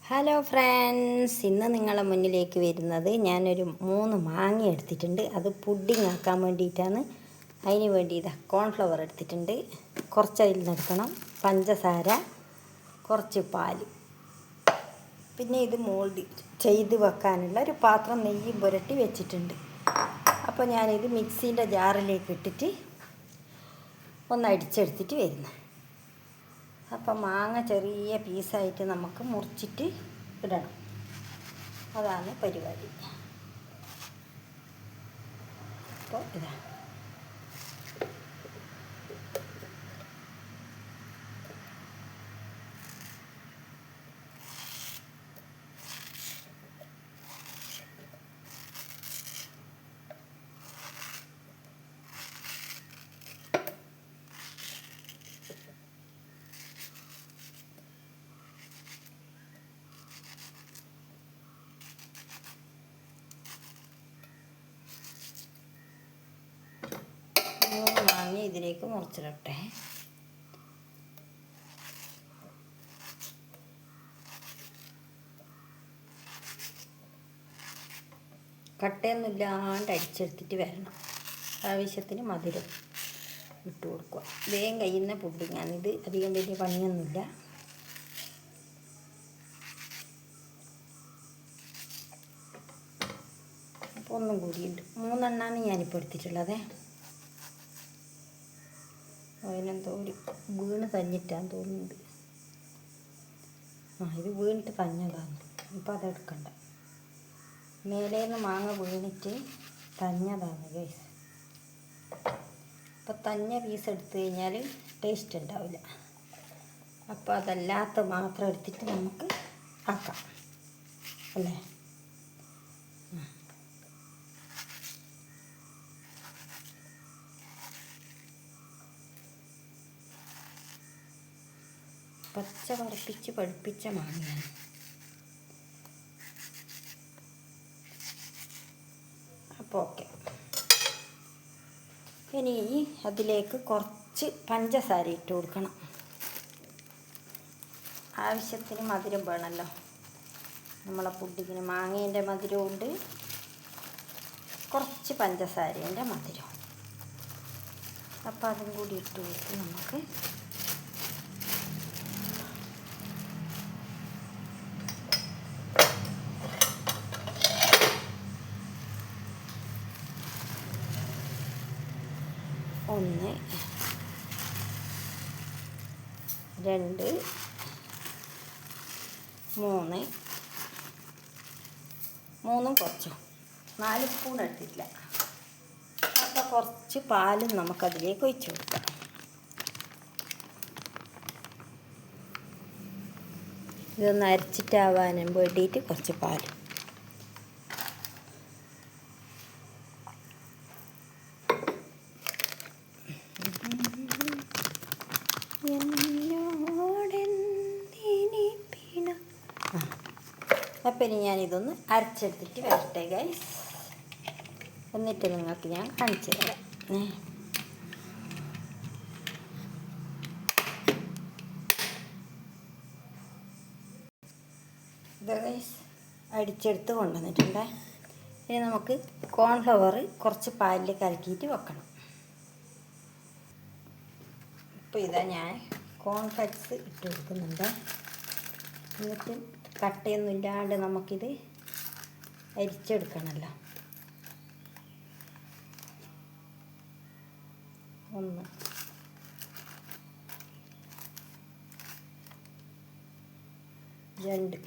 Hello friends, ഇന്ന് നിങ്ങളുടെ മുന്നിലേക്ക് വരുന്നത് ഞാനൊരു 3 മാങ്ങ എടുത്തിട്ടുണ്ട്. അത് പുഡിംഗ് ആക്കാൻ വേണ്ടിയിട്ടാണ്. അതിന് വേണ്ടി ഇതാ കോൺഫ്ലവർ എടുത്തിട്ടുണ്ട്. കുറച്ച് അതിൽ നിന്ന് എടുക്കണം, പഞ്ചസാര, കുറച്ച് പാൽ, പിന്നെ ഇത് മോൾഡ് ചെയ്ത് വെക്കാനുള്ള ഒരു പാത്രം നെയ്യും പുരട്ടി വെച്ചിട്ടുണ്ട്. അപ്പോൾ ഞാനിത് മിക്സീൻ്റെ ജാറിലേക്ക് ഇട്ടിട്ട് ഒന്ന് അടിച്ചെടുത്തിട്ട് വരുന്നു. അപ്പം മാങ്ങ ചെറിയ പീസായിട്ട് നമുക്ക് മുറിച്ചിട്ട് ഇടണം. അതാണ് പരിപാടി. അപ്പോൾ ഇതാ മാങ്ങ ഇതിലേക്ക് മുറിച്ചിടട്ടെ. കട്ടയൊന്നുമില്ലാണ്ട് അടിച്ചെടുത്തിട്ട് വരണം. ആവശ്യത്തിന് മധുരം ഇട്ട് കൊടുക്കുക. വേഗം കഴിയുന്ന പുഡിങ്ങാണ് ഇത്. അധികം വലിയ പണിയൊന്നുമില്ല. അപ്പോൾ ഒന്നും കൂടിയുണ്ട്. 3 എണ്ണമാണ് ഞാനിപ്പോൾ എടുത്തിട്ടുള്ളത്. അതിനെന്തോ ഒരു വീണ് തന്നിട്ടാന്ന് തോന്നുന്നുണ്ട്. ഇത് വീണിട്ട് തഞ്ഞതാണ്. ഇപ്പം അതെടുക്കണ്ട. മേലേന്ന് മാങ്ങ വീണിട്ട് തഞ്ഞതാണ് ഗൈസ്. അപ്പം തഞ്ഞ പീസ് എടുത്തു കഴിഞ്ഞാൽ ടേസ്റ്റ് ഉണ്ടാവില്ല. അപ്പോൾ അതല്ലാത്ത മാത്രം എടുത്തിട്ട് നമുക്ക് ആക്കാം അല്ലേ. പച്ച വറുപ്പിച്ച് പഴുപ്പിച്ച മാങ്ങയാണ്. അപ്പോൾ ഓക്കെ. ഇനി അതിലേക്ക് കുറച്ച് പഞ്ചസാര ഇട്ട് കൊടുക്കണം. ആവശ്യത്തിന് മധുരം വേണമല്ലോ. നമ്മളെ പുഡിങ്ങിന് മാങ്ങേൻ്റെ മധുരമുണ്ട്, കുറച്ച് പഞ്ചസാരേൻ്റെ മധുരം. അപ്പോൾ അതും കൂടി ഇട്ട് കൊടുത്ത് നമുക്ക് ഒന്ന്, രണ്ട്, മൂന്നും കുറച്ചും 4 സ്പൂൺ എടുത്തിട്ടില്ല. അപ്പോൾ കുറച്ച് പാലും നമുക്കതിലേക്ക് ഒഴിച്ചു കൊടുക്കാം. ഇതൊന്ന് അരച്ചിട്ടാവാനും വേണ്ടിയിട്ട് കുറച്ച് പാൽ. അപ്പം ഇനി ഞാനിതൊന്ന് അരച്ചെടുത്തിട്ട് വരട്ടെ ഗൈസ്. എന്നിട്ട് നിങ്ങൾക്ക് ഞാൻ കാണിച്ചു തരാം. ഇത് ഗൈസ് അടിച്ചെടുത്ത് കൊണ്ടുവന്നിട്ടുണ്ട്. ഇനി നമുക്ക് കോൺഫ്ലവർ കുറച്ച് പാലിൽ കലക്കിയിട്ട് വെക്കണം. ഇപ്പോൾ ഇതാ ഞാൻ കോൺഫ്ലെക്സ് ഇട്ട് കൊടുക്കുന്നുണ്ട്. എന്നിട്ട് കട്ടയൊന്നും ഇല്ലാണ്ട് നമുക്കിത് അരിച്ചെടുക്കണമല്ലോ. 1, 2,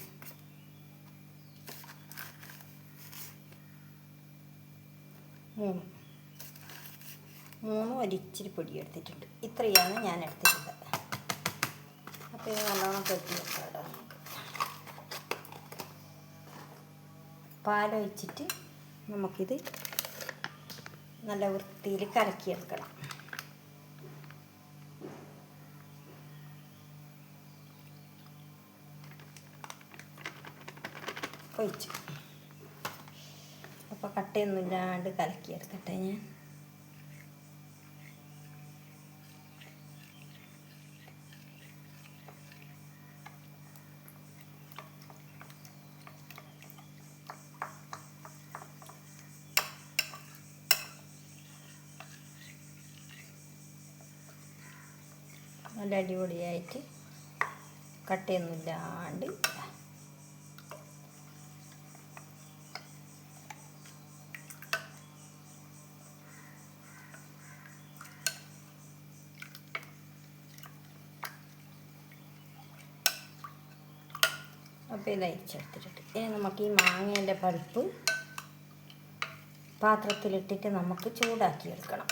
3 ഒരിച്ചിരി പൊടി എടുത്തിട്ടുണ്ട്. ഇത്രയാണ് ഞാൻ എടുത്തിട്ടുള്ളത്. അപ്പോൾ ഇത് നല്ലോണം കെട്ടി വെക്കാം. പാലൊഴിച്ചിട്ട് നമുക്കിത് നല്ല വൃത്തിയിൽ കലക്കിയെടുക്കണം. ഒഴിച്ച് അപ്പോൾ കട്ടയൊന്നും ഇല്ലാണ്ട് കലക്കിയെടുക്കട്ടെ ഞാൻ. നല്ല അടിപൊളിയായിട്ട് കട്ടയൊന്നുമില്ലാണ്ട് അപ്പോൾ ഇത് അരിച്ചെടുത്തിട്ടുണ്ട്. ഇനി നമുക്ക് ഈ മാങ്ങേൻ്റെ പൾപ്പ് പാത്രത്തിലിട്ടിട്ട് നമുക്ക് ചൂടാക്കിയെടുക്കണം.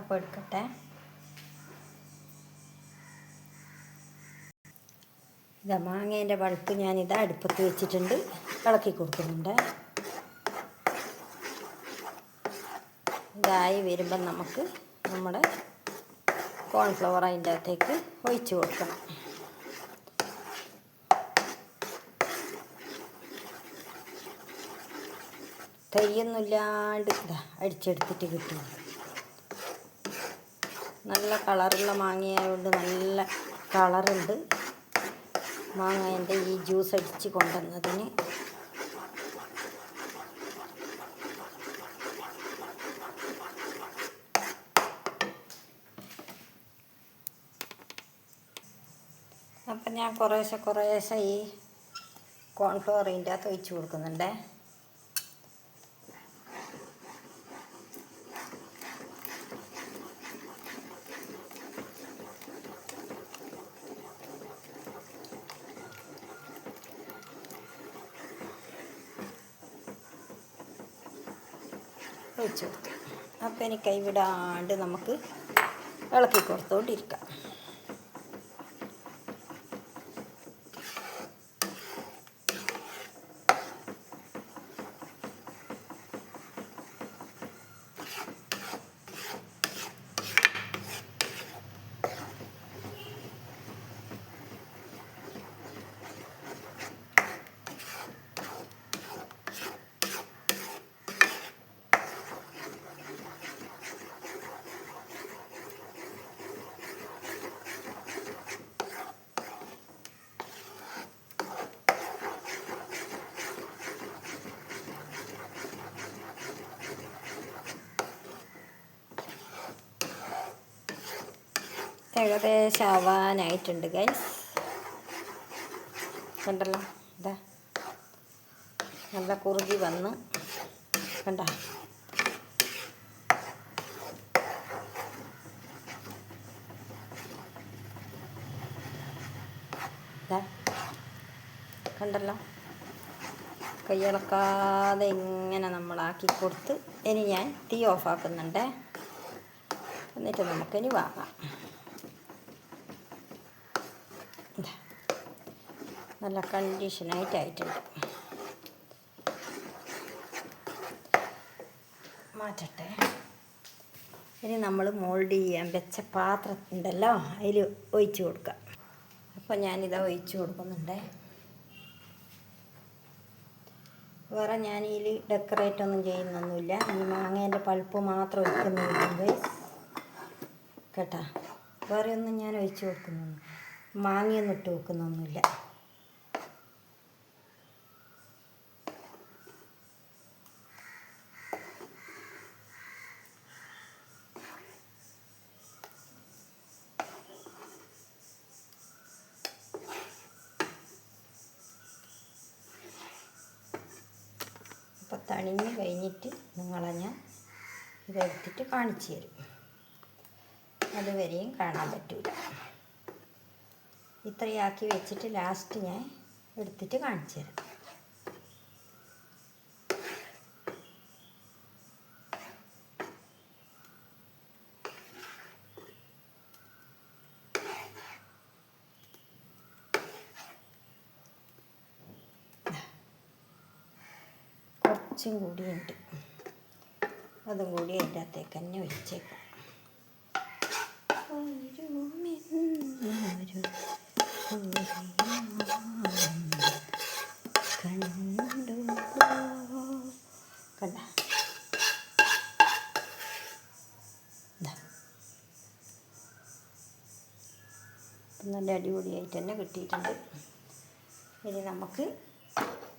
അപ്പോൾ എടുക്കട്ടെ. ഇതാ മാങ്ങേൻ്റെ പൾപ്പ് ഞാനിതാ അടുപ്പത്ത് വെച്ചിട്ടുണ്ട്, ഇളക്കി കൊടുക്കുന്നുണ്ട്. ഇതായി വരുമ്പം നമുക്ക് നമ്മുടെ കോൺഫ്ലവർ അതിൻ്റെ അകത്തേക്ക് ഒഴിച്ച് കൊടുക്കണം. തരിയൊന്നുമില്ലാണ്ട് ഇതാ അടിച്ചെടുത്തിട്ട് കിട്ടും. നല്ല കളറുള്ള മാങ്ങയായതുകൊണ്ട് നല്ല കളറുണ്ട് മാങ്ങേൻ്റെ ഈ ജ്യൂസ് അടിച്ച് കൊണ്ടുവന്നതിന്. അപ്പം ഞാൻ കുറേശ്ശെ ഈ കോൺഫ്ലവർ ഇതിൻ്റെ അകത്ത് ഒഴിച്ച് കൊടുക്കുന്നുണ്ടേ. ഒഴിച്ച് കൊടുത്തു. അപ്പം ഇനി കൈവിടാണ്ട് നമുക്ക് ഇളക്കി കൊടുത്തുകൊണ്ടിരിക്കാം. ഏകദേശം ആവാനായിട്ടുണ്ട് ഗൈസ്. കണ്ടല്ലോ, ഇതാ നല്ല കുറുകി വന്ന് കണ്ട. കണ്ടല്ലോ, കൈയിളക്കാതെ ഇങ്ങനെ നമ്മളാക്കി കൊടുത്ത് ഇനി ഞാൻ തീ ഓഫാക്കുന്നുണ്ട്. എന്നിട്ട് നമുക്കിനി വാങ്ങാം. നല്ല കണ്ടീഷനായിട്ടായിട്ടുണ്ട്. മാറ്റട്ടെ. ഇനി നമ്മൾ മോൾഡ് ചെയ്യാൻ വെച്ച പാത്രം ഉണ്ടല്ലോ, അതിൽ ഒഴിച്ച് കൊടുക്കാം. അപ്പോൾ ഞാനിതാ ഒഴിച്ച് കൊടുക്കുന്നുണ്ട്. വേറെ ഞാനിതിൽ ഡെക്കറേറ്റ് ഒന്നും ചെയ്യുന്നൊന്നുമില്ല. ഈ മാങ്ങേൻ്റെ പൾപ്പ് മാത്രം ഒഴിക്കുന്നുണ്ട് കേട്ടോ. വേറെ ഒന്നും ഞാൻ ഒഴിച്ച് കൊടുക്കുന്നൊന്നും, മാങ്ങയൊന്നും ഇട്ട് വെക്കുന്നൊന്നുമില്ല. അപ്പോൾ തണിഞ്ഞ് കഴിഞ്ഞിട്ട് നിങ്ങളെ ഞാൻ ഇതെടുത്തിട്ട് കാണിച്ചു തരും. അതുവരെയും കാണാൻ പറ്റില്ല. ഇത്രയാക്കി വെച്ചിട്ട് ലാസ്റ്റ് ഞാൻ എടുത്തിട്ട് കാണിച്ചു തരാം. കുറച്ചും കൂടിയുണ്ട്, അതും കൂടി അതിൻ്റെ അകത്തേക്ക് തന്നെ ഒഴിച്ചേക്കാം. കണ്ട, നല്ല അടിപൊളിയായിട്ട് തന്നെ കിട്ടിയിട്ടുണ്ട്. ഇനി നമുക്ക്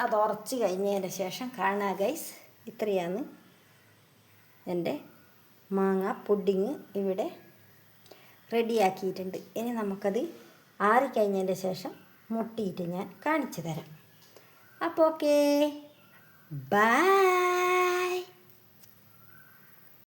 അത് ഉറച്ച് കഴിഞ്ഞതിന് ശേഷം കാണാം ഗൈസ്. ഇത്രയാണ് എൻ്റെ മാങ്ങ പുഡിങ് ഇവിടെ റെഡിയാക്കിയിട്ടുണ്ട്. ഇനി നമുക്കത് ആറിക്കഴിഞ്ഞതിൻ്റെ ശേഷം മുട്ടിയിട്ട് ഞാൻ കാണിച്ചു തരാം. അപ്പോൾ ഓക്കേ, ബൈ.